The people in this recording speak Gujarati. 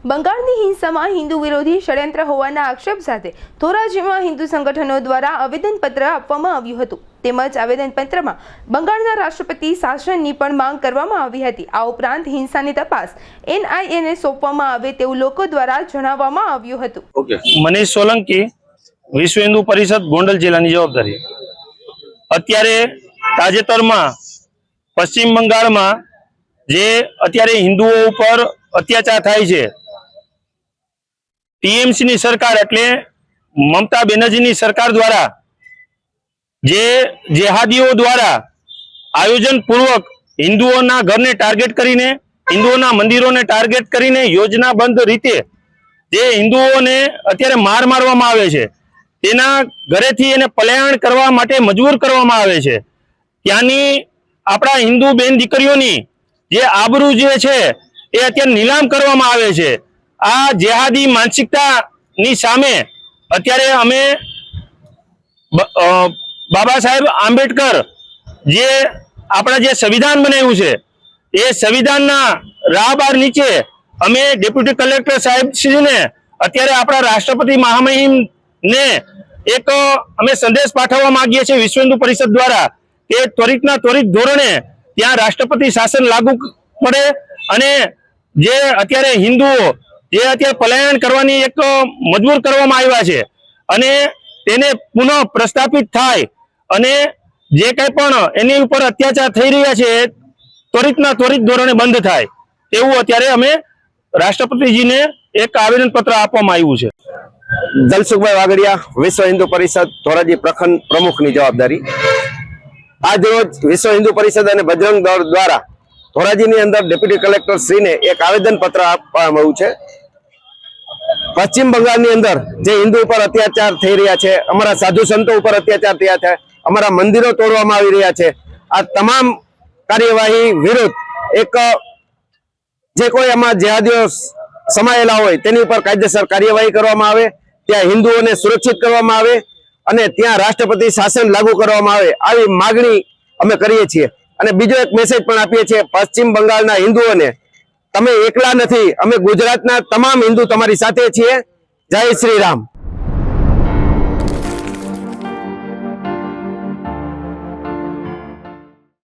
બંગાળની હિંસામાં હિન્દુ વિરોધી ષડયંત્ર હોવાના આક્ષેપ સાથે ધોરાજીમાં હિન્દુ સંગઠનો દ્વારા આવેદનપત્ર આપવામાં આવ્યું હતું। તેમજ આવેદનપત્રમાં બંગાળના રાષ્ટ્રપતિ શાસનની પણ માંગ કરવામાં આવી હતી। આ ઉપરાંત હિંસાની તપાસ NIA ને સોંપવામાં આવે તેવું લોકો દ્વારા જણાવવામાં આવ્યું હતું। મનીષ સોલંકી, વિશ્વ હિન્દુ પરિષદ ગોંડલ જિલ્લાની જવાબદારી। અત્યારે તાજેતરમાં પશ્ચિમ બંગાળમાં જે અત્યારે હિન્દુઓ ઉપર અત્યાચાર થાય છે, ટીએમસી ની સરકાર એટલે મમતા બેનર્જીની સરકાર દ્વારા જે જેહાદીઓ દ્વારા આયોજન પૂર્વક હિન્દુઓના ઘરને ટાર્ગેટ કરીને, હિન્દુઓના મંદિરોને ટાર્ગેટ કરીને યોજનાબદ્ધ રીતે જે હિન્દુઓને અત્યારે મારવામાં આવે છે, તેના ઘરેથી એને પલાયન કરવા માટે મજબૂર કરવામાં આવે છે। ત્યાંની આપણા હિન્દુ બેન દીકરીઓની જે આબરૂ જે છે એ અત્યારે નીલામ કરવામાં આવે છે। આ જેહાદી માનસિકતાની સામે અત્યારે અમે બાબા સાહેબ આંબેડકર જે આપણા જે સંવિધાન બનાવ્યું છે એ સંવિધાનના રાહબર નીચે અમે ડેપ્યુટી કલેક્ટર સાહેબ શ્રીને અત્યારે આપણા રાષ્ટ્રપતિ મહામહિમ ને એક અમે સંદેશ પાઠવવા માંગીએ છીએ વિશ્વ હિન્દુ પરિષદ દ્વારા કે ત્વરિતના ત્વરિત ધોરણે ત્યાં રાષ્ટ્રપતિ શાસન લાગુ પડે અને જે અત્યારે હિન્દુઓ જે અત્યારે પલાયન કરવાની એક મજબૂર કરવામાં આવ્યા છે અને તેને પુનઃ પ્રસ્થાપિત થાય અને જે કંઈ પણ એની ઉપર અત્યાચાર થઈ રહ્યા છે ત્વરિતના ત્વરિત ધોરણે બંધ થાય તેવું અત્યારે અમે રાષ્ટ્રપતિજીને એક આવેદનપત્ર આપવામાં આવ્યું છે। જલસુખભાઈ વાગડિયા, વિશ્વ હિન્દુ પરિષદ ધોરાજી પ્રખંડ પ્રમુખની જવાબદારી। આજ રોજ વિશ્વ હિન્દુ પરિષદ અને બજરંગ દળ દ્વારા ધોરાજીની અંદર ડેપ્યુટી કલેક્ટર શ્રીને એક આવેદન પત્ર આપવામાં આવ્યું છે। પશ્ચિમ બંગાળની અંદર જે હિન્દુ ઉપર અત્યાચાર થઈ રહ્યા છે, અમારા સાધુ સંતો ઉપર અત્યાચાર થયા છે, અમારા મંદિરો તોડવામાં આવી રહ્યા છે, આ તમામ કાર્યવાહી વિરુદ્ધ એક જે કોઈ આમાં જેહાદીઓ સમાયેલા હોય તેની ઉપર કાયદેસર કાર્યવાહી કરવામાં આવે, ત્યાં હિન્દુઓને સુરક્ષિત કરવામાં આવે અને ત્યાં રાષ્ટ્રપતિ શાસન લાગુ કરવામાં આવે, આવી માગણી અમે કરીએ છીએ। અને બીજો એક મેસેજ પણ આપીએ છીએ પશ્ચિમ બંગાળના હિન્દુઓને, તમે એકલા નથી, અમે ગુજરાતના તમામ હિન્દુ તમારી સાથે છીએ। જય શ્રી રામ।